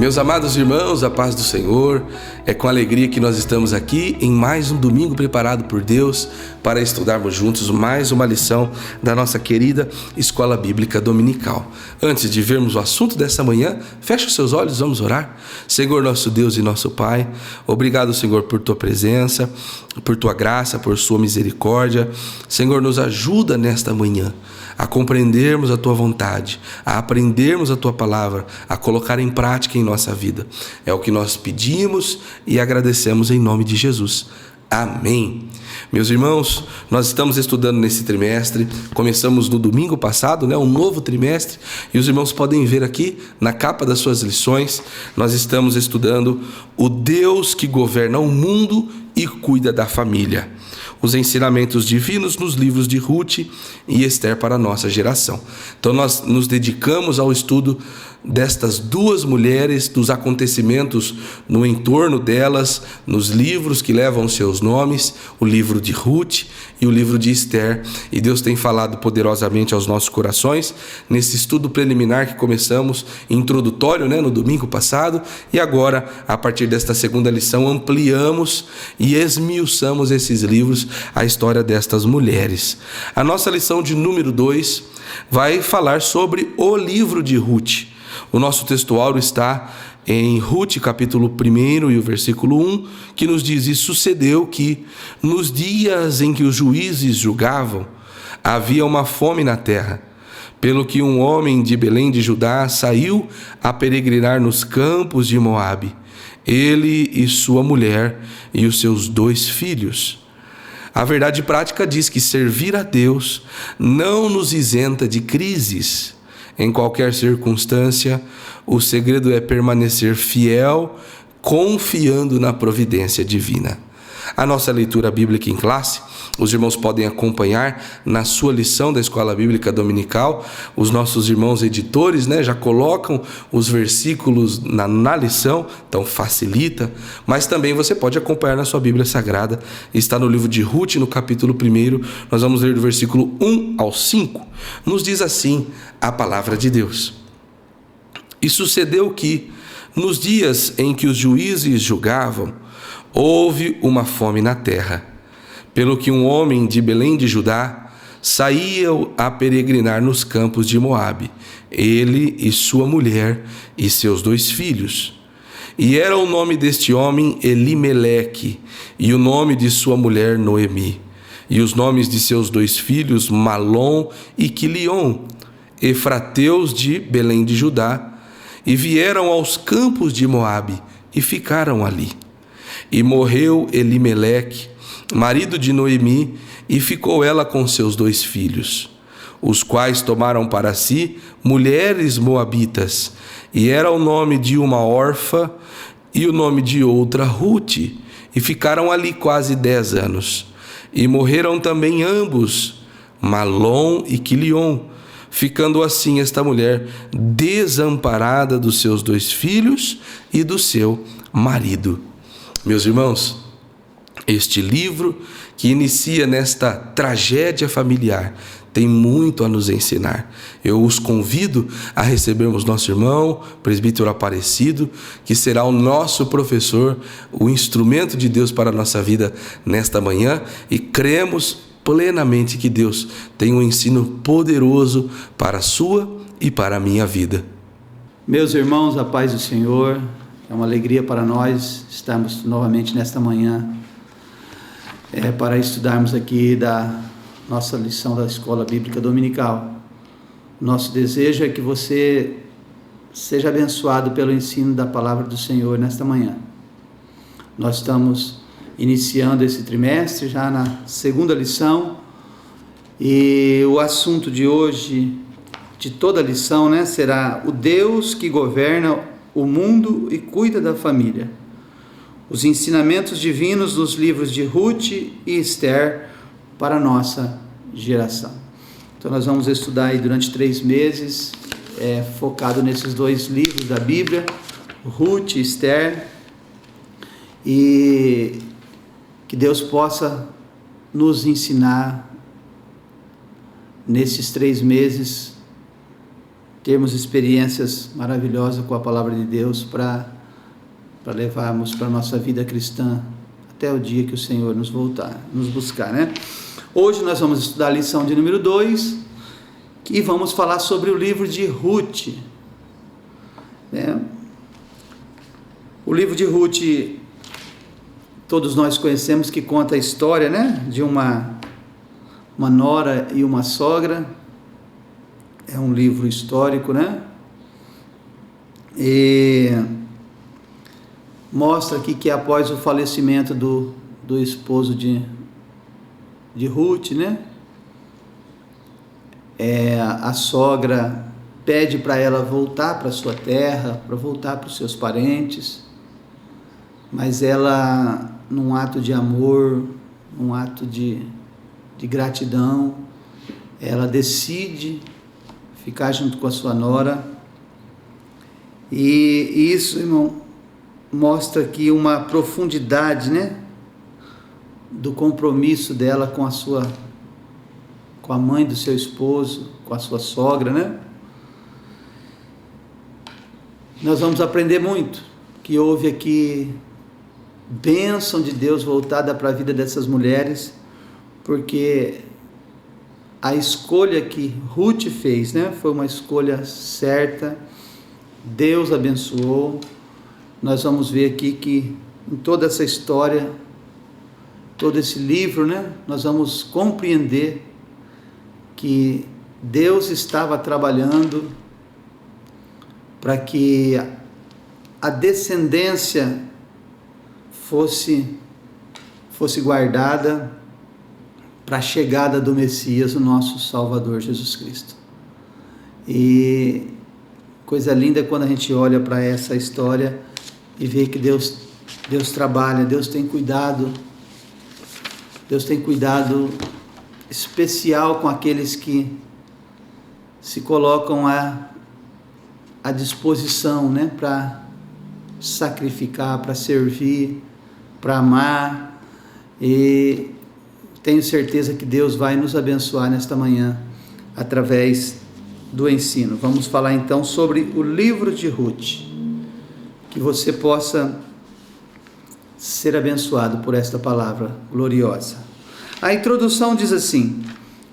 Meus amados irmãos, a paz do Senhor, é com alegria que nós estamos aqui em mais um domingo preparado por Deus para estudarmos juntos mais uma lição da nossa querida Escola Bíblica Dominical. Antes de vermos o assunto dessa manhã, feche os seus olhos, vamos orar. Senhor, nosso Deus e nosso Pai, obrigado, Senhor, por Tua presença, por Tua graça, por Sua misericórdia. Senhor, nos ajuda nesta manhã a compreendermos a Tua vontade, a aprendermos a Tua palavra, a colocar em prática em nossa vida. É o que nós pedimos e agradecemos em nome de Jesus. Amém. Meus irmãos, nós estamos estudando nesse trimestre, começamos no domingo passado, um novo trimestre, e os irmãos podem ver aqui na capa das suas lições, nós estamos estudando o Deus que governa o mundo e cuida da família. Os ensinamentos divinos nos livros de Ruth e Esther para a nossa geração. Então nós nos dedicamos ao estudo destas duas mulheres, dos acontecimentos no entorno delas, nos livros que levam seus nomes, o livro de Ruth e o livro de Esther. E Deus tem falado poderosamente aos nossos corações nesse estudo preliminar que começamos, introdutório, no domingo passado, e agora, a partir desta segunda lição, ampliamos e esmiuçamos esses livros, a história destas mulheres. A nossa lição de número 2 vai falar sobre o livro de Ruth. O nosso textuário está em Ruth, capítulo 1 e o versículo 1, que nos diz: E sucedeu que, nos dias em que os juízes julgavam, havia uma fome na terra, pelo que um homem de Belém de Judá saiu a peregrinar nos campos de Moabe, ele e sua mulher e os seus 2 filhos. A verdade prática diz que servir a Deus não nos isenta de crises. Em qualquer circunstância, o segredo é permanecer fiel, confiando na providência divina. A nossa leitura bíblica em classe, os irmãos podem acompanhar na sua lição da Escola Bíblica Dominical. Os nossos irmãos editores já colocam os versículos na lição, então facilita, mas também você pode acompanhar na sua Bíblia Sagrada. Está no livro de Ruth, no capítulo 1, nós vamos ler do versículo 1 ao 5. Nos diz assim a palavra de Deus: E sucedeu que, nos dias em que os juízes julgavam, houve uma fome na terra, pelo que um homem de Belém de Judá saía a peregrinar nos campos de Moabe, ele e sua mulher e seus 2 filhos. E era o nome deste homem Elimeleque, e o nome de sua mulher Noemi, e os nomes de seus 2 filhos Malom e Quilion, efrateus de Belém de Judá, e vieram aos campos de Moabe e ficaram ali. E morreu Elimeleque, marido de Noemi, e ficou ela com seus 2 filhos, os quais tomaram para si mulheres moabitas, e era o nome de uma órfã e o nome de outra Ruth, e ficaram ali quase 10 anos. E morreram também ambos, Malom e Quilion, ficando assim esta mulher desamparada dos seus 2 filhos e do seu marido. Meus irmãos, este livro que inicia nesta tragédia familiar tem muito a nos ensinar. Eu os convido a recebermos nosso irmão, presbítero Aparecido, que será o nosso professor, o instrumento de Deus para a nossa vida nesta manhã, e cremos plenamente que Deus tem um ensino poderoso para a sua e para a minha vida. Meus irmãos, a paz do Senhor. É uma alegria para nós estarmos novamente nesta manhã para estudarmos aqui da nossa lição da Escola Bíblica Dominical. Nosso desejo é que você seja abençoado pelo ensino da palavra do Senhor nesta manhã. Nós estamos iniciando esse trimestre já na segunda lição, e o assunto de hoje, de toda a lição, será o Deus que governa o mundo e cuida da família. Os ensinamentos divinos dos livros de Ruth e Esther para a nossa geração. Então nós vamos estudar aí durante 3 meses, focado nesses 2 livros da Bíblia, Ruth e Esther, e que Deus possa nos ensinar nesses 3 meses termos experiências maravilhosas com a palavra de Deus para levarmos para a nossa vida cristã até o dia que o Senhor nos buscar, né? Hoje nós vamos estudar a lição de número 2 e vamos falar sobre o livro de Ruth, né? O livro de Ruth, todos nós conhecemos, que conta a história, né, de uma nora e uma sogra. É um livro histórico, né? E mostra aqui que após o falecimento do esposo de Ruth, né? A sogra pede para ela voltar para sua terra, para voltar para os seus parentes, mas ela, num ato de amor, num ato de gratidão, ela decide ficar junto com a sua nora. E isso, irmão, mostra aqui uma profundidade, né, do compromisso dela com a mãe do seu esposo, com a sua sogra, né? Nós vamos aprender muito, que houve aqui bênção de Deus voltada para a vida dessas mulheres, porque a escolha que Ruth fez, né, foi uma escolha certa. Deus abençoou. Nós vamos ver aqui que em toda essa história, todo esse livro, né, nós vamos compreender que Deus estava trabalhando para que a descendência fosse guardada para a chegada do Messias, o nosso Salvador Jesus Cristo. E coisa linda é quando a gente olha para essa história e vê que Deus trabalha, Deus tem cuidado especial com aqueles que se colocam à disposição, né, para sacrificar, para servir, para amar. E tenho certeza que Deus vai nos abençoar nesta manhã através do ensino. Vamos falar então sobre o livro de Ruth, que você possa ser abençoado por esta palavra gloriosa. A introdução diz assim: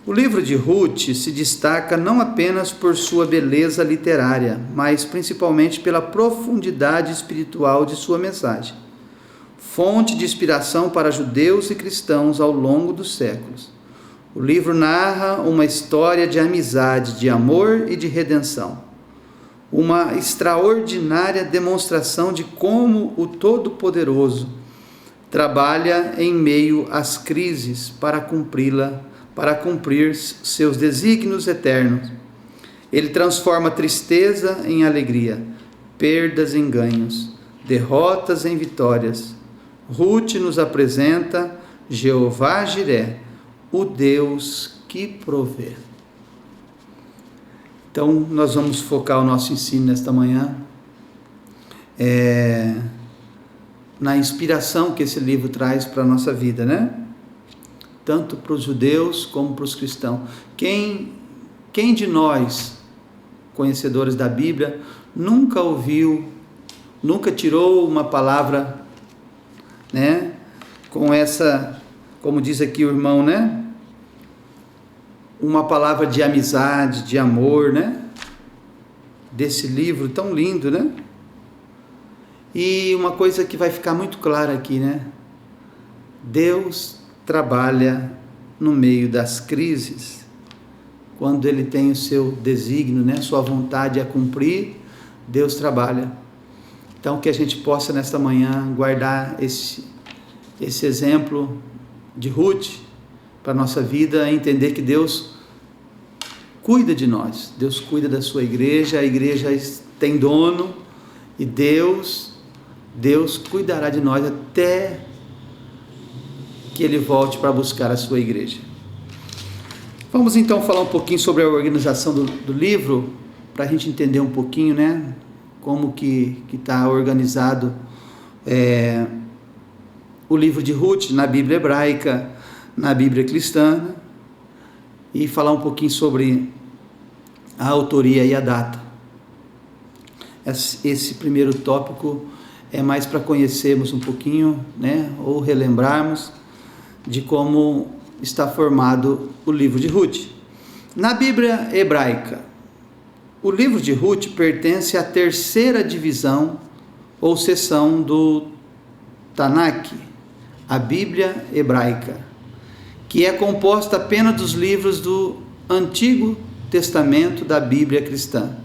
o livro de Ruth se destaca não apenas por sua beleza literária, mas principalmente pela profundidade espiritual de sua mensagem, fonte de inspiração para judeus e cristãos ao longo dos séculos. O livro narra uma história de amizade, de amor e de redenção, uma extraordinária demonstração de como o Todo-Poderoso trabalha em meio às crises para cumprir seus desígnios eternos. Ele transforma tristeza em alegria, perdas em ganhos, derrotas em vitórias. Ruth nos apresenta Jeová Jiré, o Deus que provê. Então, nós vamos focar o nosso ensino nesta manhã na inspiração que esse livro traz para a nossa vida, né? Tanto para os judeus como para os cristãos. Quem de nós, conhecedores da Bíblia, nunca tirou uma palavra, né, com essa, como diz aqui o irmão, né, uma palavra de amizade, de amor, né, desse livro tão lindo, né? E uma coisa que vai ficar muito clara aqui, né? Deus trabalha no meio das crises, quando Ele tem o seu desígnio, né, sua vontade a cumprir, Deus trabalha. Então, que a gente possa nesta manhã guardar esse exemplo de Ruth para a nossa vida, entender que Deus cuida de nós, Deus cuida da sua igreja, a igreja tem dono, e Deus cuidará de nós até que Ele volte para buscar a sua igreja. Vamos então falar um pouquinho sobre a organização do livro, para a gente entender um pouquinho, né, como que está organizado o livro de Ruth na Bíblia hebraica, na Bíblia cristã, e falar um pouquinho sobre a autoria e a data. Esse primeiro tópico é mais para conhecermos um pouquinho, né, ou relembrarmos de como está formado o livro de Ruth. Na Bíblia hebraica, o livro de Ruth pertence à terceira divisão ou seção do Tanakh, a Bíblia hebraica, que é composta apenas dos livros do Antigo Testamento da Bíblia cristã.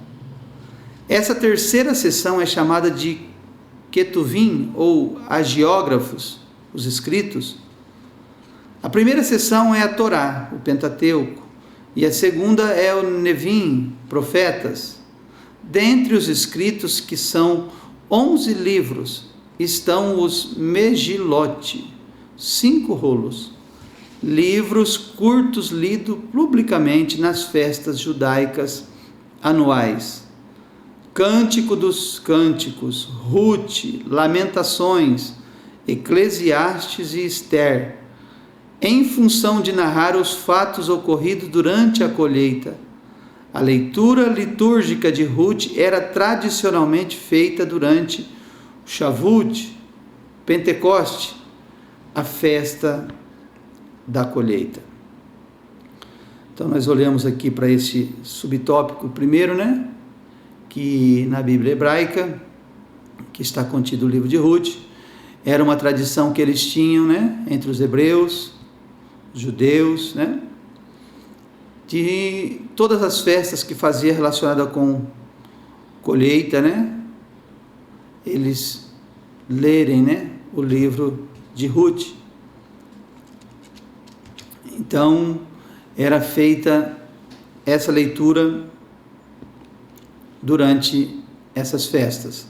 Essa terceira seção é chamada de Ketuvim, ou hagiógrafos, os escritos. A primeira seção é a Torá, o Pentateuco, e a segunda é o Nevim, profetas. Dentre os escritos, que são 11 livros, estão os Megilot, 5 rolos, livros curtos lidos publicamente nas festas judaicas anuais. Cântico dos Cânticos, Ruth, Lamentações, Eclesiastes e Ester, em função de narrar os fatos ocorridos durante a colheita. A leitura litúrgica de Ruth era tradicionalmente feita durante o Shavuot, Pentecoste, a festa da colheita. Então nós olhamos aqui para esse subtópico primeiro, né? Que na Bíblia hebraica, que está contido o livro de Ruth, era uma tradição que eles tinham, né, entre os hebreus, os judeus, né, de todas as festas que fazia relacionada com colheita, né, eles lerem, né, o livro de Ruth. Então era feita essa leitura durante essas festas.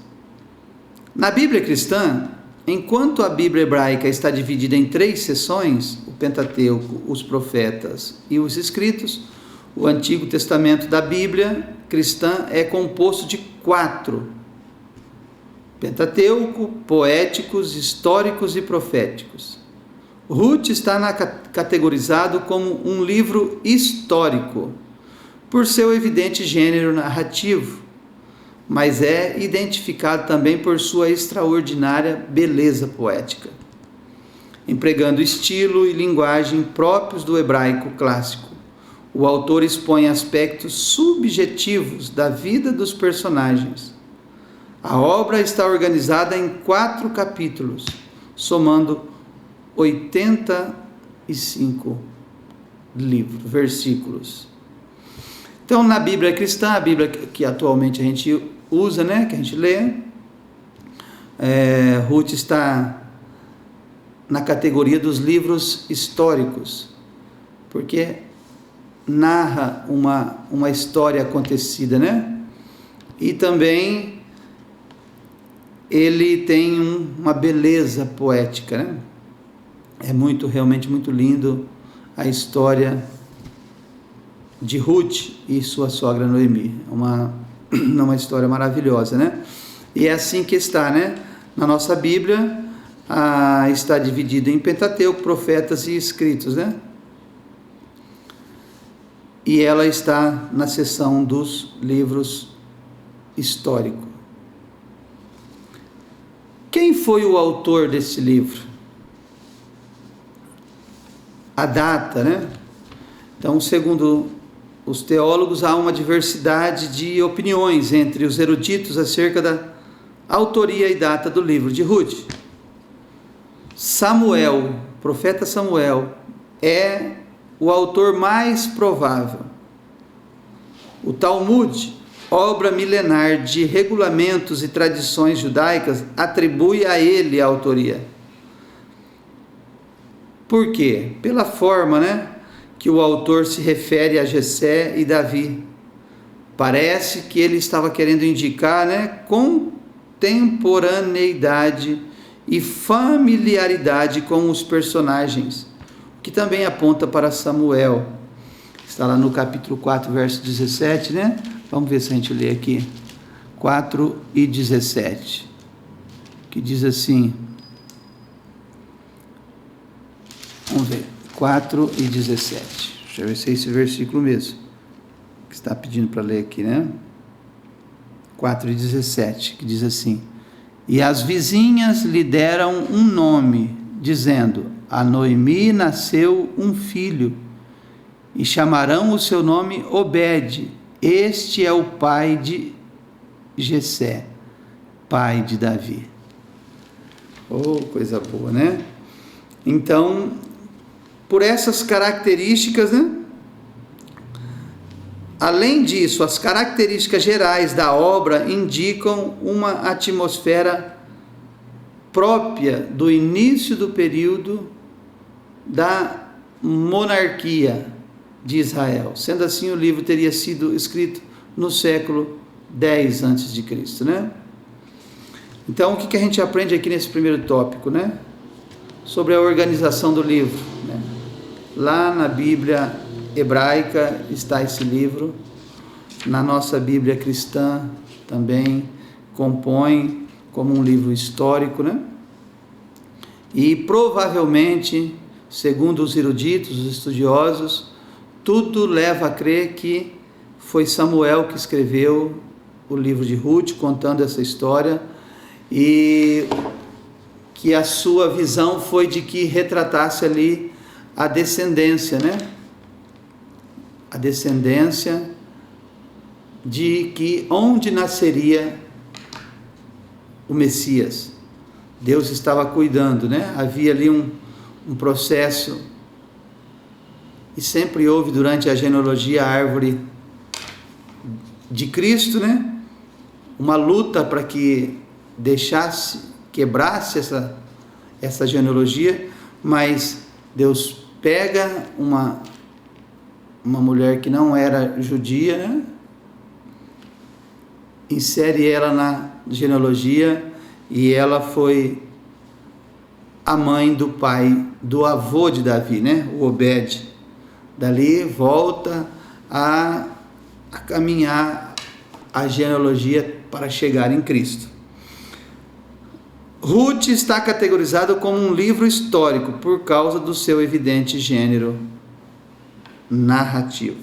Na Bíblia cristã, enquanto a Bíblia hebraica está dividida em 3 seções, o Pentateuco, os profetas e os escritos, o Antigo Testamento da Bíblia cristã é composto de 4: Pentateuco, poéticos, históricos e proféticos. Ruth está categorizado como um livro histórico, por seu evidente gênero narrativo, mas é identificado também por sua extraordinária beleza poética, empregando estilo e linguagem próprios do hebraico clássico. O autor expõe aspectos subjetivos da vida dos personagens. A obra está organizada em 4 capítulos, somando 85 versículos. Então, na Bíblia cristã, a Bíblia que atualmente a gente usa, né, que a gente lê, Ruth está na categoria dos livros históricos, porque narra uma história acontecida, né? E também ele tem uma beleza poética, né? É realmente muito lindo a história de Ruth e sua sogra Noemi. Uma história maravilhosa, né? E é assim que está, né? Na nossa Bíblia, está dividido em Pentateuco, profetas e escritos, né? E ela está na seção dos livros históricos. Quem foi o autor desse livro? A data, né? Então, segundo os teólogos, há uma diversidade de opiniões entre os eruditos acerca da autoria e data do livro de Ruth. Samuel, profeta Samuel, é o autor mais provável. O Talmud, obra milenar de regulamentos e tradições judaicas, atribui a ele a autoria. Por quê? Pela forma, né, que o autor se refere a Jessé e Davi. Parece que ele estava querendo indicar, né, contemporaneidade e familiaridade com os personagens, que também aponta para Samuel. Está lá no capítulo 4, verso 17, né? Vamos ver se a gente lê aqui. 4 e 17. Que diz assim. Vamos ver. 4 e 17. Deixa eu ver se é esse versículo mesmo. está pedindo para ler aqui, né? 4:17, que diz assim: e as vizinhas lhe deram um nome, dizendo: a Noemi nasceu um filho, e chamarão o seu nome Obed. Este é o pai de Jessé, pai de Davi. Oh, coisa boa, né? Então, por essas características, né? Além disso, as características gerais da obra indicam uma atmosfera própria do início do período da monarquia de Israel. Sendo assim, o livro teria sido escrito no século X a.C., né? Então, o que a gente aprende aqui nesse primeiro tópico, né? Sobre a organização do livro, né? Lá na Bíblia hebraica está esse livro, na nossa Bíblia cristã também compõe como um livro histórico, né? E provavelmente, segundo os eruditos, os estudiosos, tudo leva a crer que foi Samuel que escreveu o livro de Ruth, contando essa história, e que a sua visão foi de que retratasse ali a descendência, né? A descendência de que onde nasceria o Messias. Deus estava cuidando, né? Havia ali um processo, e sempre houve durante a genealogia a árvore de Cristo, né? Uma luta para que quebrasse essa genealogia, mas Deus pega uma mulher que não era judia, né? Insere ela na genealogia, e ela foi a mãe do avô de Davi, né? O Obed. Dali volta a caminhar a genealogia para chegar em Cristo. Ruth está categorizado como um livro histórico por causa do seu evidente gênero narrativo.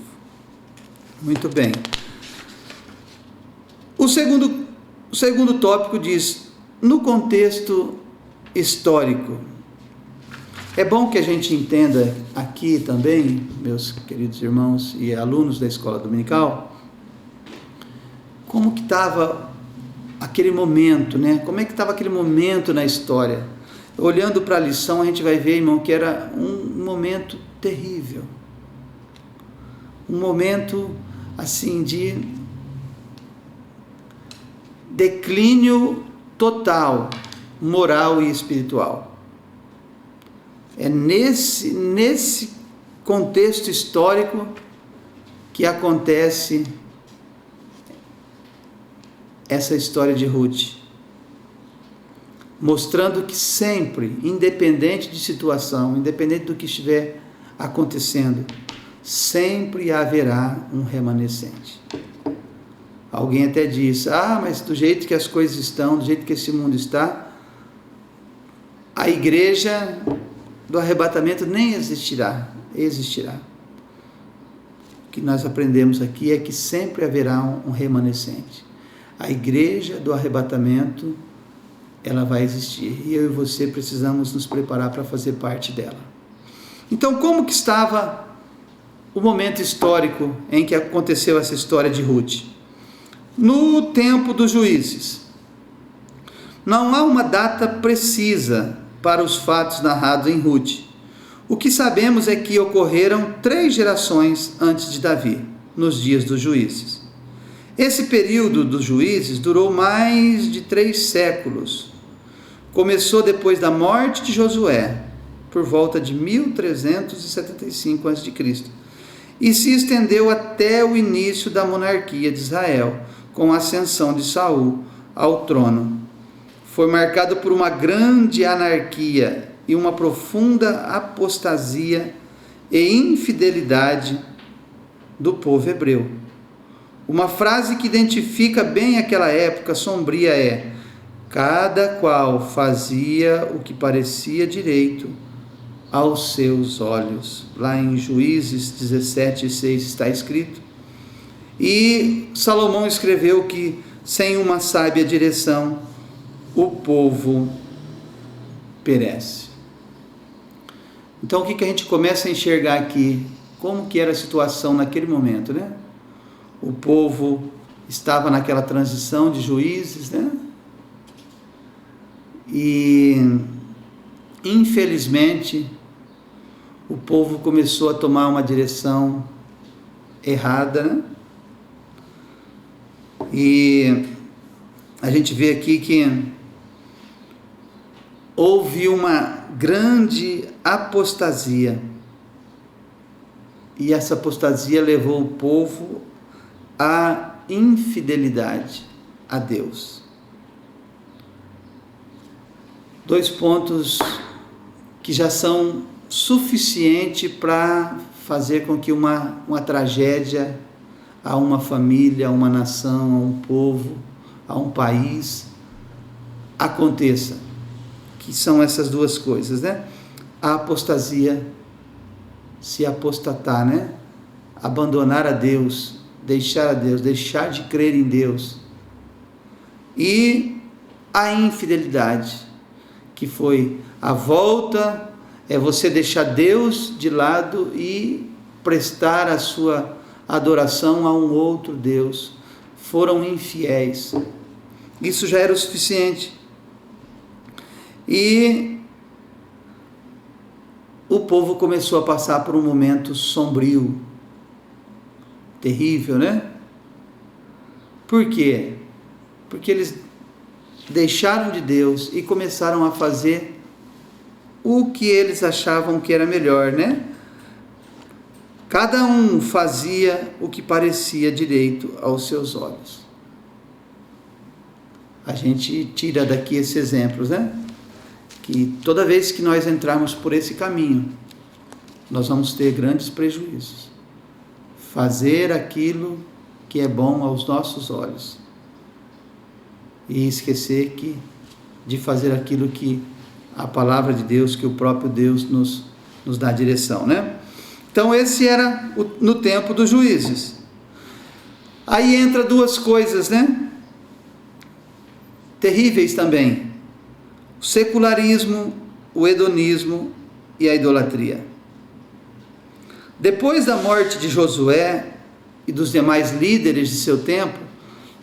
Muito bem. O segundo tópico diz: no contexto histórico. É bom que a gente entenda aqui também, meus queridos irmãos e alunos da escola dominical, como que estava aquele momento, né? Como é que estava aquele momento na história? Olhando para a lição, a gente vai ver, irmão, que era um momento terrível. Um momento, assim, de declínio total, moral e espiritual. É nesse contexto histórico que acontece essa história de Ruth, mostrando que sempre, independente de situação, independente do que estiver acontecendo, sempre haverá um remanescente. Alguém até diz: mas do jeito que as coisas estão, do jeito que esse mundo está, a igreja do arrebatamento nem existirá. O que nós aprendemos aqui é que sempre haverá um remanescente. A igreja do arrebatamento, ela vai existir, e eu e você precisamos nos preparar para fazer parte dela. Então, como que estava o momento histórico em que aconteceu essa história de Ruth? No tempo dos juízes. Não há uma data precisa para os fatos narrados em Ruth. O que sabemos é que ocorreram 3 gerações antes de Davi, nos dias dos juízes. Esse período dos juízes durou mais de 3 séculos. Começou depois da morte de Josué, por volta de 1375 a.C., e se estendeu até o início da monarquia de Israel, com a ascensão de Saul ao trono. Foi marcado por uma grande anarquia e uma profunda apostasia e infidelidade do povo hebreu. Uma frase que identifica bem aquela época sombria é: cada qual fazia o que parecia direito aos seus olhos. Lá em Juízes 17:6 está escrito. E Salomão escreveu que sem uma sábia direção o povo perece. Então o que a gente começa a enxergar aqui? Como que era a situação naquele momento, né? O povo estava naquela transição de juízes, né? E infelizmente o povo começou a tomar uma direção errada, né? E a gente vê aqui que houve uma grande apostasia, e essa apostasia levou o povo à infidelidade a Deus. 2 pontos que já são suficientes para fazer com que uma tragédia a uma família, a uma nação, a um povo, a um país aconteça, que são essas 2 coisas, né? A apostasia, se apostatar, né? Abandonar a Deus, deixar de crer em Deus, e a infidelidade, que foi a volta, é você deixar Deus de lado e prestar a sua adoração a um outro Deus. Foram infiéis. Isso já era o suficiente. E o povo começou a passar por um momento sombrio, terrível, né? Por quê? Porque eles deixaram de Deus e começaram a fazer o que eles achavam que era melhor, né? Cada um fazia o que parecia direito aos seus olhos. A gente tira daqui esses exemplos, né? Que toda vez que nós entrarmos por esse caminho, nós vamos ter grandes prejuízos. Fazer aquilo que é bom aos nossos olhos e esquecer de fazer aquilo que a palavra de Deus, que o próprio Deus nos dá direção, né? Então esse era no tempo dos juízes. Aí entra 2 coisas, né? Terríveis também: o secularismo, o hedonismo e a idolatria. Depois da morte de Josué e dos demais líderes de seu tempo,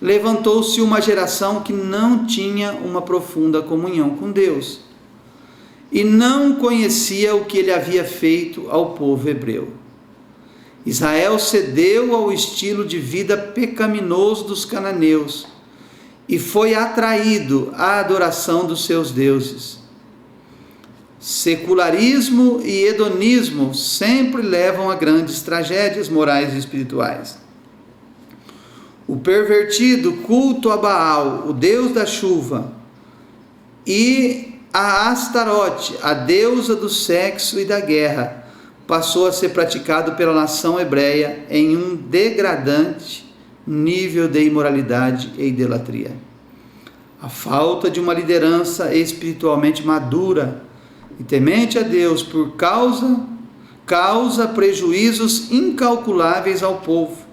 levantou-se uma geração que não tinha uma profunda comunhão com Deus e não conhecia o que ele havia feito ao povo hebreu. Israel cedeu ao estilo de vida pecaminoso dos cananeus e foi atraído à adoração dos seus deuses. Secularismo e hedonismo sempre levam a grandes tragédias morais e espirituais. O pervertido culto a Baal, o deus da chuva, e a Astarote, a deusa do sexo e da guerra, passou a ser praticado pela nação hebreia em um degradante nível de imoralidade e idolatria. A falta de uma liderança espiritualmente madura e temente a Deus causa prejuízos incalculáveis ao povo.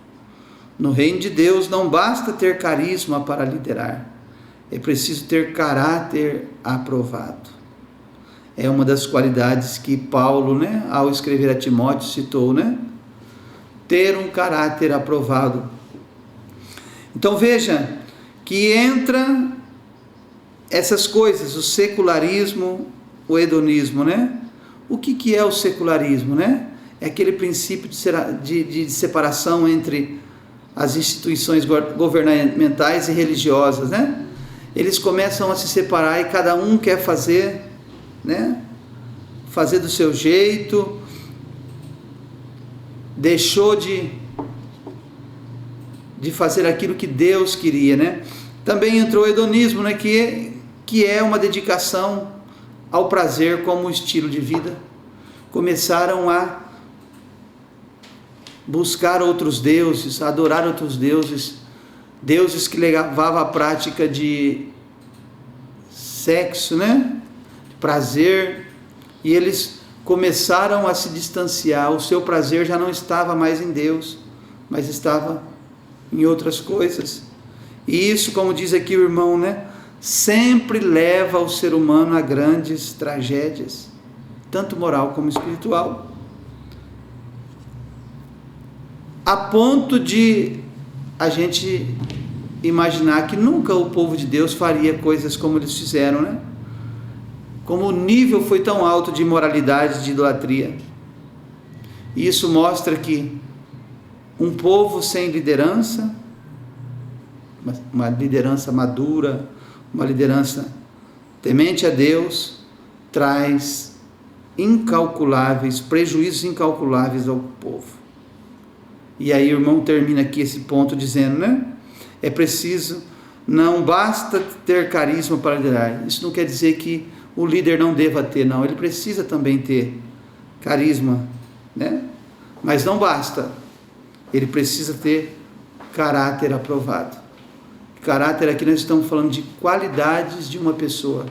No reino de Deus não basta ter carisma para liderar, é preciso ter caráter aprovado. É uma das qualidades que Paulo, né, ao escrever a Timóteo, citou, né? Ter um caráter aprovado. Então veja que entra essas coisas, o secularismo, o hedonismo, né? O que é o secularismo, né? É aquele princípio de separação entre as instituições governamentais e religiosas, né? Eles começam a se separar e cada um quer fazer, né? Fazer do seu jeito, deixou de fazer aquilo que Deus queria, né? Também entrou o hedonismo, né? Que é uma dedicação ao prazer como estilo de vida. Começaram a buscar outros deuses, a adorar outros deuses, deuses que levavam à prática de sexo, né? Prazer, e eles começaram a se distanciar. O seu prazer já não estava mais em Deus, mas estava em outras coisas. E isso, como diz aqui o irmão, né, sempre leva o ser humano a grandes tragédias, tanto moral como espiritual, a ponto de a gente imaginar que nunca o povo de Deus faria coisas como eles fizeram, né? Como o nível foi tão alto de imoralidade, de idolatria. E isso mostra que um povo sem liderança, uma liderança madura, uma liderança temente a Deus, traz prejuízos incalculáveis ao povo. E aí o irmão termina aqui esse ponto dizendo, né? É preciso, não basta ter carisma para liderar. Isso não quer dizer que o líder não deva ter, não. Ele precisa também ter carisma, né? Mas não basta. Ele precisa ter caráter aprovado. Caráter, aqui nós estamos falando de qualidades de uma pessoa.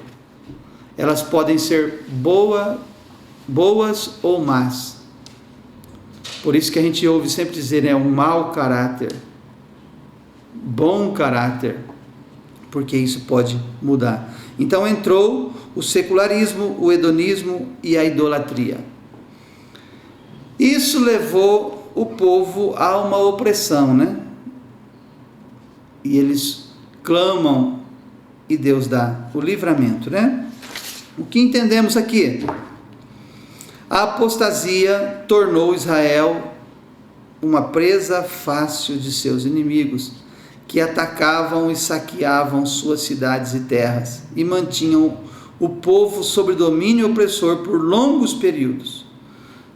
Elas podem ser boas ou más. Por isso que a gente ouve sempre dizer, né, um mau caráter, bom caráter, porque isso pode mudar. Então entrou o secularismo, o hedonismo e a idolatria. Isso levou o povo a uma opressão, né? E eles clamam e Deus dá o livramento, né? O que entendemos aqui? A apostasia tornou Israel uma presa fácil de seus inimigos, que atacavam e saqueavam suas cidades e terras, e mantinham o povo sob domínio opressor por longos períodos.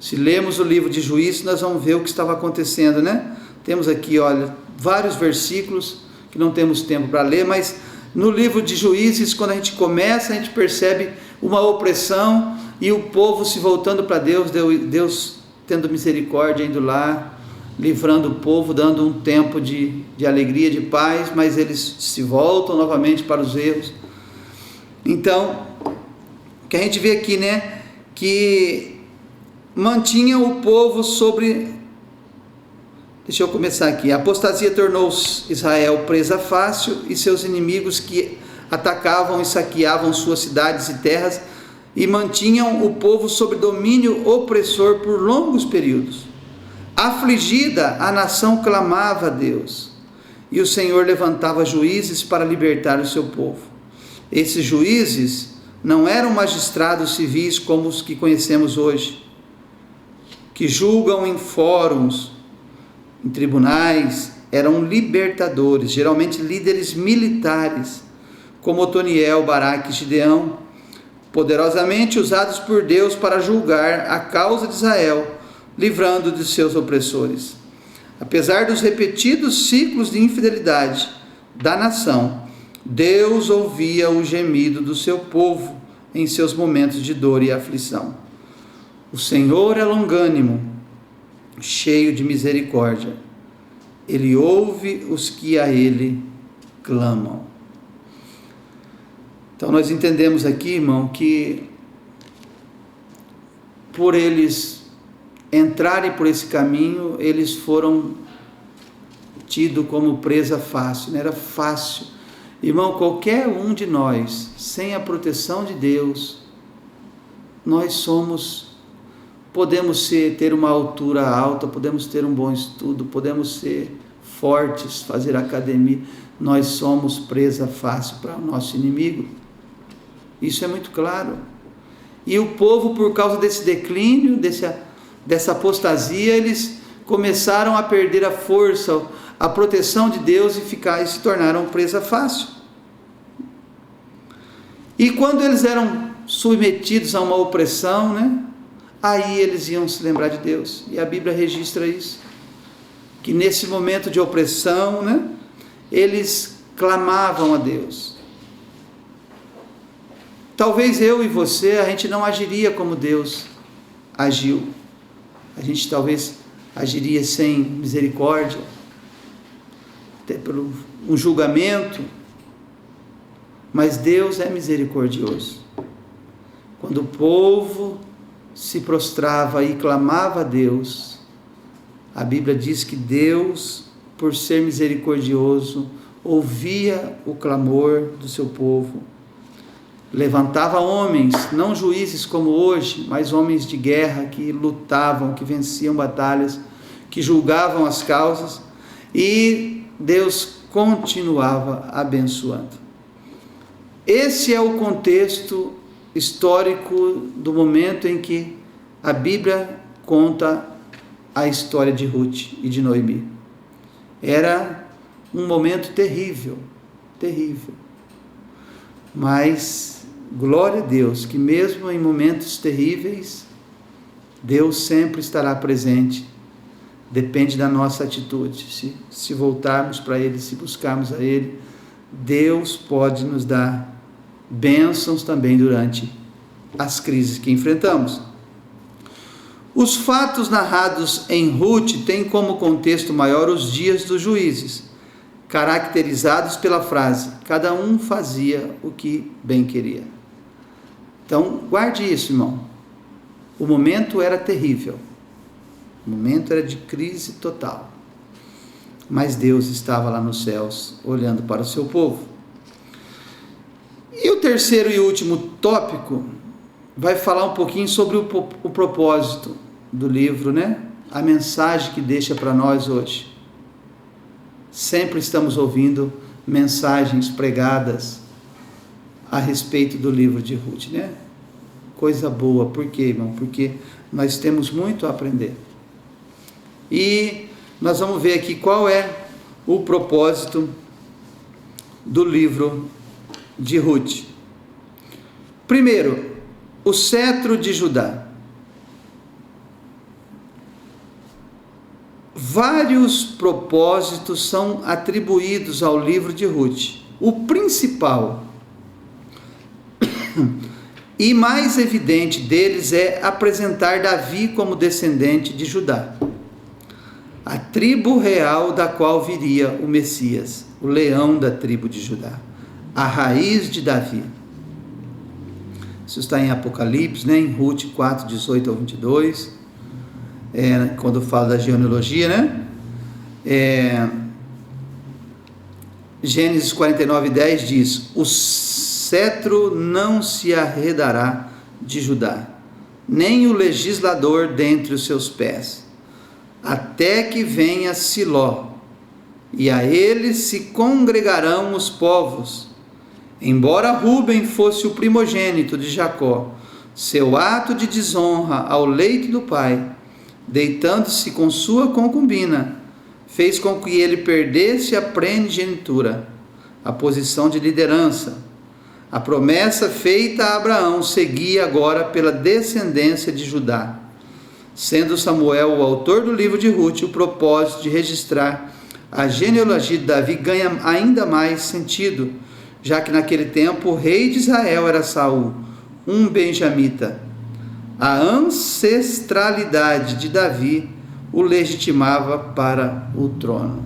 Se lemos o livro de Juízes, nós vamos ver o que estava acontecendo, né? Temos aqui, olha, vários versículos que não temos tempo para ler, mas no livro de Juízes, quando a gente começa, a gente percebe uma opressão e o povo se voltando para Deus, Deus tendo misericórdia, indo lá, livrando o povo, dando um tempo de alegria, de paz, mas eles se voltam novamente para os erros. Então, o que a gente vê aqui, né, que mantinham o povo sobre... Deixa eu começar aqui. A apostasia tornou Israel presa fácil e seus inimigos que atacavam e saqueavam suas cidades e terras e mantinham o povo sob domínio opressor por longos períodos. Afligida, a nação clamava a Deus e o Senhor levantava juízes para libertar o seu povo. Esses juízes não eram magistrados civis como os que conhecemos hoje, que julgam em fóruns, em tribunais. Eram libertadores, geralmente líderes militares, como Otoniel, Baraque e Gideão, poderosamente usados por Deus para julgar a causa de Israel, livrando de seus opressores. Apesar dos repetidos ciclos de infidelidade da nação, Deus ouvia o gemido do seu povo em seus momentos de dor e aflição. O Senhor é longânimo, cheio de misericórdia. Ele ouve os que a Ele clamam. Então nós entendemos aqui, irmão, que por eles entrarem por esse caminho, eles foram tidos como presa fácil, não era fácil. Irmão, qualquer um de nós, sem a proteção de Deus, nós podemos ter uma altura alta, podemos ter um bom estudo, podemos ser fortes, fazer academia, nós somos presa fácil para o nosso inimigo. Isso é muito claro. E o povo, por causa desse declínio, dessa apostasia, eles começaram a perder a força, a proteção de Deus e se tornaram presa fácil. E quando eles eram submetidos a uma opressão, né, aí eles iam se lembrar de Deus. E a Bíblia registra isso, que nesse momento de opressão, né, eles clamavam a Deus. Talvez eu e você, a gente não agiria como Deus agiu. A gente talvez agiria sem misericórdia, até pelo um julgamento, mas Deus é misericordioso. Quando o povo se prostrava e clamava a Deus, a Bíblia diz que Deus por ser misericordioso, ouvia o clamor do seu povo. Levantava homens, não juízes como hoje, mas homens de guerra que lutavam, que venciam batalhas, que julgavam as causas, e Deus continuava abençoando. Esse é o contexto histórico do momento em que a Bíblia conta a história de Ruth e de Noemi. Era um momento terrível, terrível. Mas, glória a Deus, que mesmo em momentos terríveis, Deus sempre estará presente. Depende da nossa atitude. Se voltarmos para Ele, se buscarmos a Ele, Deus pode nos dar bênçãos também durante as crises que enfrentamos. Os fatos narrados em Ruth têm como contexto maior os dias dos juízes, caracterizados pela frase: cada um fazia o que bem queria. Então, guarde isso, irmão. O momento era terrível. O momento era de crise total. Mas Deus estava lá nos céus, olhando para o seu povo. E o terceiro e último tópico vai falar um pouquinho sobre o propósito do livro, né? A mensagem que deixa para nós hoje. Sempre estamos ouvindo mensagens pregadas a respeito do livro de Ruth, né? Coisa boa. Por quê, irmão? Porque nós temos muito a aprender. E nós vamos ver aqui qual é o propósito do livro de Ruth. Primeiro, o cetro de Judá. Vários propósitos são atribuídos ao livro de Ruth. O principal e mais evidente deles é apresentar Davi como descendente de Judá, a tribo real da qual viria o Messias, o leão da tribo de Judá, a raiz de Davi. Isso está em Apocalipse, né? Em Ruth 4, 18 ao 22, quando fala da genealogia, né? Gênesis 49, 10 diz: o cetro não se arredará de Judá, nem o legislador dentre os seus pés, até que venha Siló, e a ele se congregarão os povos. Embora Rúben fosse o primogênito de Jacó, seu ato de desonra ao leito do pai, deitando-se com sua concubina, fez com que ele perdesse a primogenitura, a posição de liderança. A promessa feita a Abraão seguia agora pela descendência de Judá. Sendo Samuel o autor do livro de Ruth, o propósito de registrar a genealogia de Davi ganha ainda mais sentido, já que naquele tempo o rei de Israel era Saul, um benjamita. A ancestralidade de Davi o legitimava para o trono.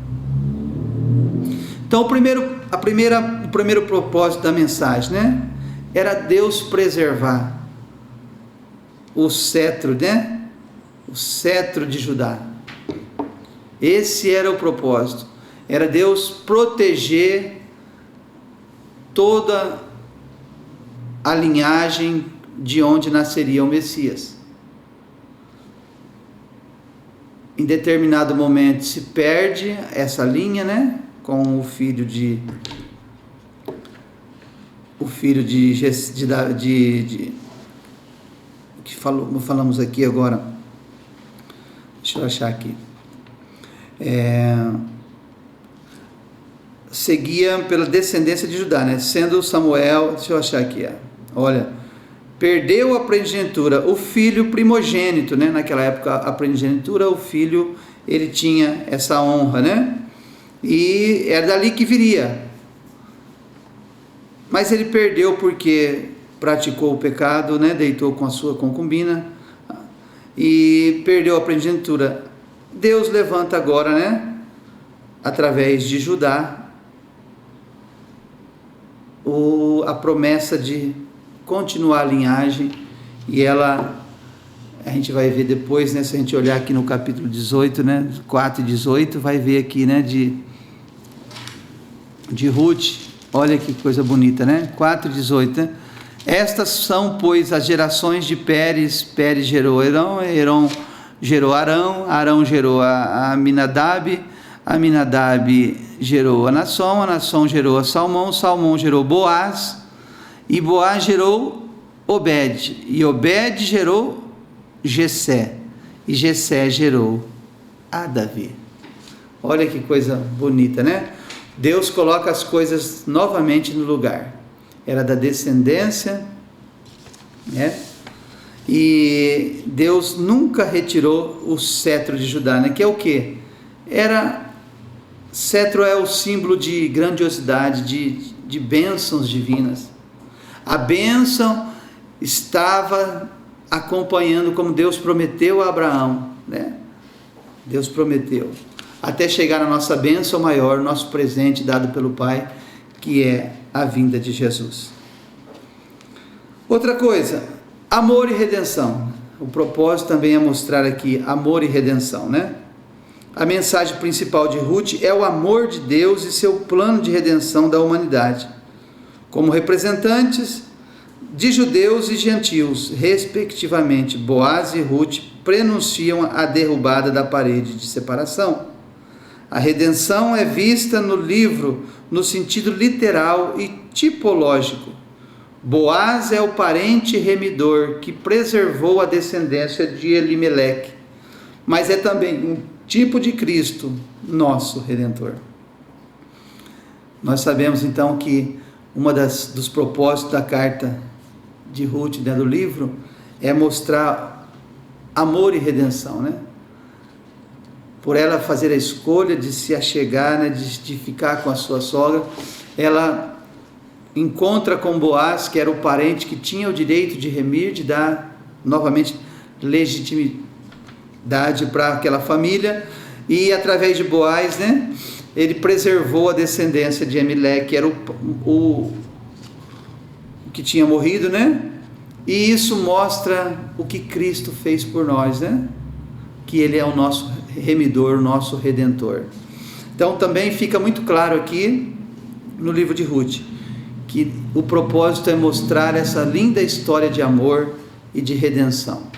Então, o primeiro propósito da mensagem, né? Era Deus preservar o cetro, né? O cetro de Judá. Esse era o propósito. Era Deus proteger toda a linhagem de onde nasceria o Messias. Em determinado momento se perde essa linha, né? Com o filho de que falamos aqui agora. Deixa eu achar aqui. Seguia pela descendência de Judá, né? Sendo Samuel, deixa eu achar aqui, olha, perdeu a primogenitura, o filho primogênito, né? Naquela época, a primogenitura, o filho, ele tinha essa honra, né? E era dali que viria. Mas ele perdeu porque praticou o pecado, né? Deitou com a sua concubina e perdeu a primogenitura. Deus levanta agora, né? Através de Judá, a promessa de continuar a linhagem, e ela A gente vai ver depois, né, se a gente olhar aqui no capítulo 18, né, 4 e 18, vai ver aqui, né, de Ruth. Olha que coisa bonita, né? 4 e 18, né? Estas são, pois, as gerações de Pérez. Pérez gerou Herão gerou Arão gerou a Aminadab, Aminadab gerou a Nação gerou a Salmão gerou Boaz, e Boaz gerou Obed, e Obed gerou Jessé, e Jessé gerou a Davi. Olha que coisa bonita, né? Deus coloca as coisas novamente no lugar. Era da descendência, né? E Deus nunca retirou o cetro de Judá, né? Que é o quê? Cetro é o símbolo de grandiosidade, de bênçãos divinas. A bênção estava acompanhando, como Deus prometeu a Abraão, né? Deus prometeu, até chegar na nossa bênção maior, nosso presente dado pelo Pai, que é a vinda de Jesus. Outra coisa, amor e redenção. O propósito também é mostrar aqui amor e redenção, né? A mensagem principal de Ruth é o amor de Deus e seu plano de redenção da humanidade. Como representantes de judeus e gentios, respectivamente, Boaz e Ruth prenunciam a derrubada da parede de separação. A redenção é vista no livro no sentido literal e tipológico. Boaz é o parente remidor que preservou a descendência de Elimeleque, mas é também um tipo de Cristo, nosso Redentor. Nós sabemos então que dos propósitos da carta de Ruth, né, do livro, é mostrar amor e redenção, né? Por ela fazer a escolha de se achegar, né, de ficar com a sua sogra, ela encontra com Boaz, que era o parente que tinha o direito de remir, de dar novamente legitimidade para aquela família, e através de Boaz, né, ele preservou a descendência de Elimeleque, que era o que tinha morrido, né? E isso mostra o que Cristo fez por nós, né? Que Ele é o nosso remidor, o nosso redentor. Então também fica muito claro aqui no livro de Ruth que o propósito é mostrar essa linda história de amor e de redenção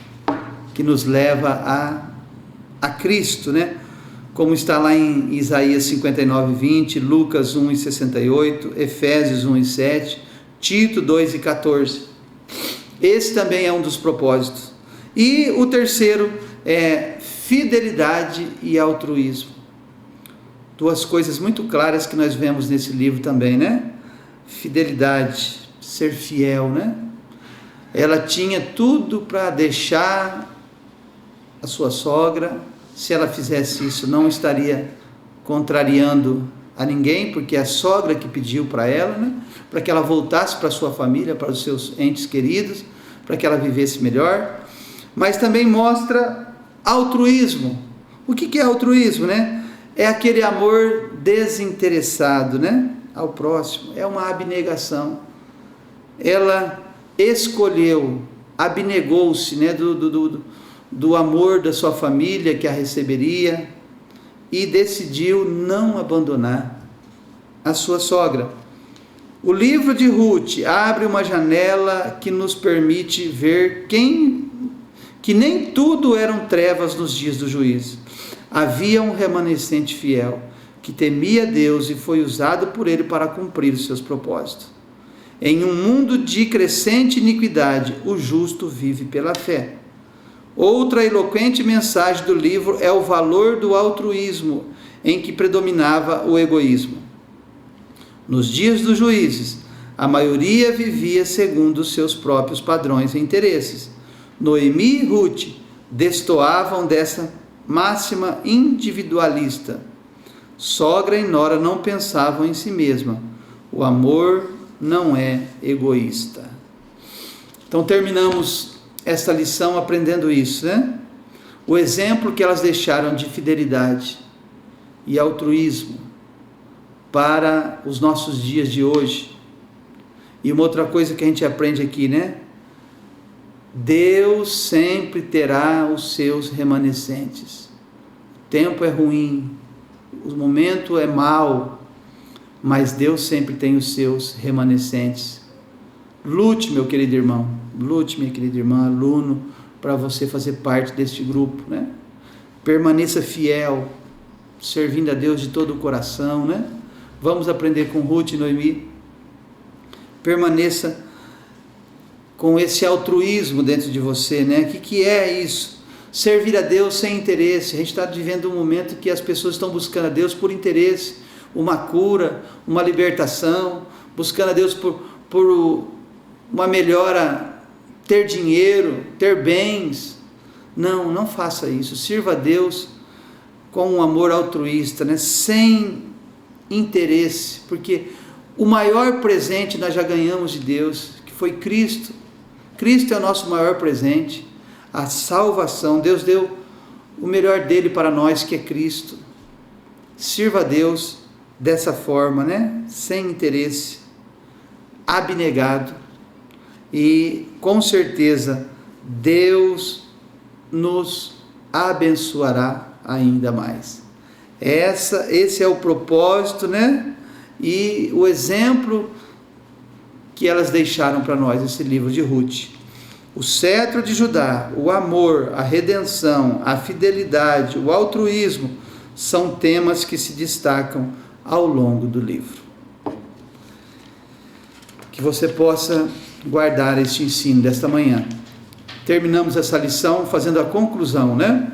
que nos leva a Cristo, né? Como está lá em Isaías 59:20, Lucas 1:68, Efésios 1:7, Tito 2:14. Esse também é um dos propósitos. E o terceiro é fidelidade e altruísmo. Duas coisas muito claras que nós vemos nesse livro também, né? Fidelidade, ser fiel, né? Ela tinha tudo para deixar a sua sogra. Se ela fizesse isso, não estaria contrariando a ninguém, porque é a sogra que pediu para ela, né? Para que ela voltasse para a sua família, para os seus entes queridos, para que ela vivesse melhor. Mas também mostra altruísmo. O que é altruísmo, né? É aquele amor desinteressado, né? Ao próximo. É uma abnegação. Ela escolheu, abnegou-se, né? Do amor da sua família que a receberia e decidiu não abandonar a sua sogra. O livro de Ruth abre uma janela que nos permite ver que nem tudo eram trevas nos dias do juízo. Havia um remanescente fiel que temia Deus e foi usado por Ele para cumprir os seus propósitos. Em um mundo de crescente iniquidade, o justo vive pela fé. Outra eloquente mensagem do livro é o valor do altruísmo, em que predominava o egoísmo. Nos dias dos juízes, a maioria vivia segundo os seus próprios padrões e interesses. Noemi e Ruth destoavam dessa máxima individualista. Sogra e nora não pensavam em si mesma. O amor não é egoísta. Então terminamos esta lição aprendendo isso, né? O exemplo que elas deixaram de fidelidade e altruísmo para os nossos dias de hoje. E uma outra coisa que a gente aprende aqui, né? Deus sempre terá os seus remanescentes. O tempo é ruim, o momento é mau, mas Deus sempre tem os seus remanescentes. Lute, meu querido irmão, lute, minha querida irmã, aluno, para você fazer parte deste grupo, né? Permaneça fiel, servindo a Deus de todo o coração, né? Vamos aprender com Ruth e Noemi. Permaneça com esse altruísmo dentro de você, né? O que é isso? Servir a Deus sem interesse. A gente está vivendo um momento que as pessoas estão buscando a Deus por interesse, uma cura, uma libertação, buscando a Deus por uma melhora, ter dinheiro, ter bens. Não faça isso. Sirva a Deus com um amor altruísta, né? Sem interesse, porque o maior presente nós já ganhamos de Deus, que foi Cristo. Cristo é o nosso maior presente, a salvação. Deus deu o melhor dele para nós, que é Cristo. Sirva a Deus dessa forma, né? Sem interesse, abnegado, e com certeza Deus nos abençoará ainda mais. Esse é o propósito, né? E o exemplo que elas deixaram para nós, esse livro de Ruth. O cetro de Judá, o amor, a redenção, a fidelidade, o altruísmo, são temas que se destacam ao longo do livro. Que você possa guardar este ensino desta manhã. Terminamos essa lição fazendo a conclusão, né?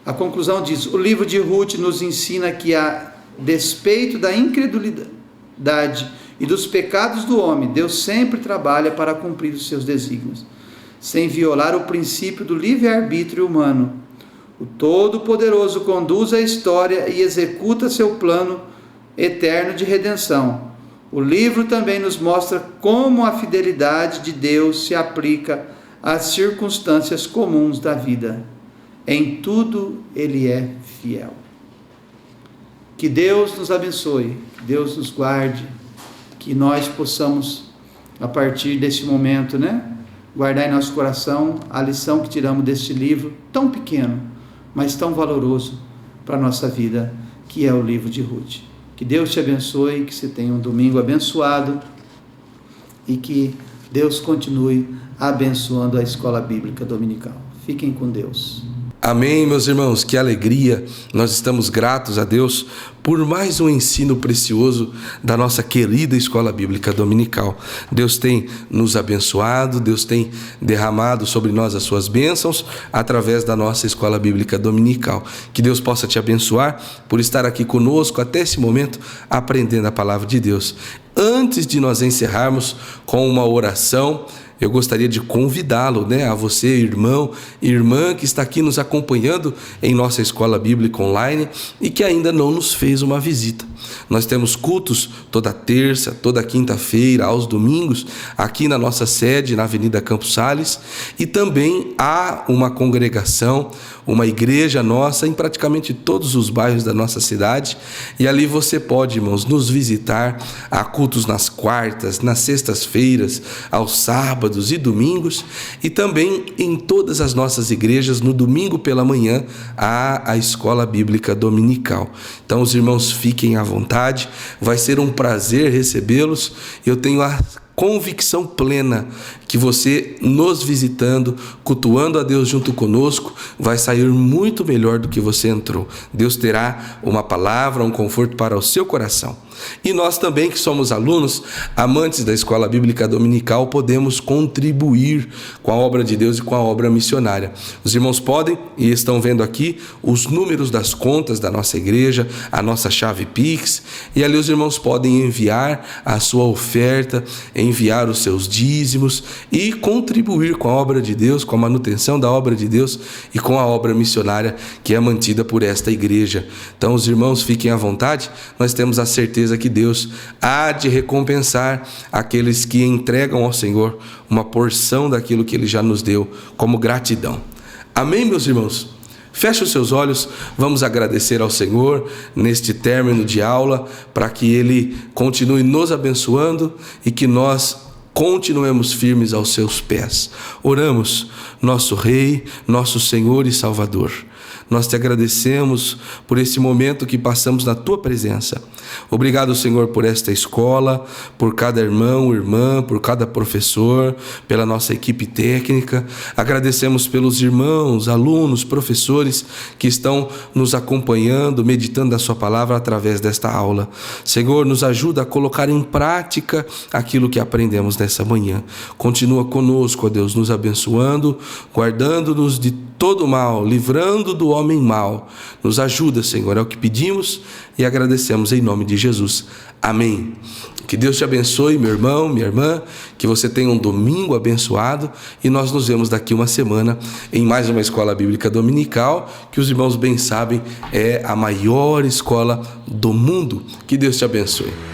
A conclusão diz: o livro de Ruth nos ensina que, a despeito da incredulidade e dos pecados do homem, Deus sempre trabalha para cumprir os seus desígnios, sem violar o princípio do livre-arbítrio humano. O Todo-Poderoso conduz a história e executa seu plano eterno de redenção. O livro também nos mostra como a fidelidade de Deus se aplica às circunstâncias comuns da vida. Em tudo Ele é fiel. Que Deus nos abençoe, que Deus nos guarde, que nós possamos, a partir deste momento, né, guardar em nosso coração a lição que tiramos deste livro, tão pequeno, mas tão valoroso para a nossa vida, que é o livro de Ruth. Que Deus te abençoe, que você tenha um domingo abençoado e que Deus continue abençoando a Escola Bíblica Dominical. Fiquem com Deus. Amém, meus irmãos, que alegria, nós estamos gratos a Deus por mais um ensino precioso da nossa querida Escola Bíblica Dominical. Deus tem nos abençoado, Deus tem derramado sobre nós as suas bênçãos através da nossa Escola Bíblica Dominical. Que Deus possa te abençoar por estar aqui conosco até esse momento, aprendendo a palavra de Deus. Antes de nós encerrarmos com uma oração, eu gostaria de convidá-lo, a você, irmão e irmã que está aqui nos acompanhando em nossa Escola Bíblica Online e que ainda não nos fez uma visita. Nós temos cultos toda terça, toda quinta-feira, aos domingos, aqui na nossa sede, na Avenida Campos Sales, e também há uma congregação, uma igreja nossa em praticamente todos os bairros da nossa cidade, e ali você pode, irmãos, nos visitar. Há cultos nas quartas, nas sextas-feiras, aos sábados e domingos, e também em todas as nossas igrejas, no domingo pela manhã, há a Escola Bíblica Dominical. Então, os irmãos, fiquem à vontade, vai ser um prazer recebê-los. Eu tenho a convicção plena que você nos visitando, cultuando a Deus junto conosco, vai sair muito melhor do que você entrou. Deus terá uma palavra, um conforto para o seu coração. E nós também, que somos alunos, amantes da Escola Bíblica Dominical, podemos contribuir com a obra de Deus e com a obra missionária. Os irmãos podem, e estão vendo aqui, os números das contas da nossa igreja, a nossa chave Pix, e ali os irmãos podem enviar a sua oferta, enviar os seus dízimos e contribuir com a obra de Deus, com a manutenção da obra de Deus e com a obra missionária que é mantida por esta igreja. Então, os irmãos, fiquem à vontade, nós temos a certeza que Deus há de recompensar aqueles que entregam ao Senhor uma porção daquilo que Ele já nos deu como gratidão. Amém, meus irmãos? Feche os seus olhos, vamos agradecer ao Senhor neste término de aula, para que Ele continue nos abençoando e que nós continuemos firmes aos seus pés. Oramos, nosso Rei, nosso Senhor e Salvador. Nós te agradecemos por esse momento que passamos na tua presença. Obrigado, Senhor, por esta escola, por cada irmão, irmã, por cada professor, pela nossa equipe técnica. Agradecemos pelos irmãos, alunos, professores que estão nos acompanhando, meditando a sua palavra através desta aula. Senhor, nos ajuda a colocar em prática aquilo que aprendemos nessa manhã. Continua conosco, ó Deus, nos abençoando, guardando-nos de todo mal, livrando do homem mau. Nos ajuda, Senhor, é o que pedimos e agradecemos em nome de Jesus. Amém. Que Deus te abençoe, meu irmão, minha irmã, que você tenha um domingo abençoado e nós nos vemos daqui uma semana em mais uma escola bíblica dominical, que os irmãos bem sabem é a maior escola do mundo. Que Deus te abençoe.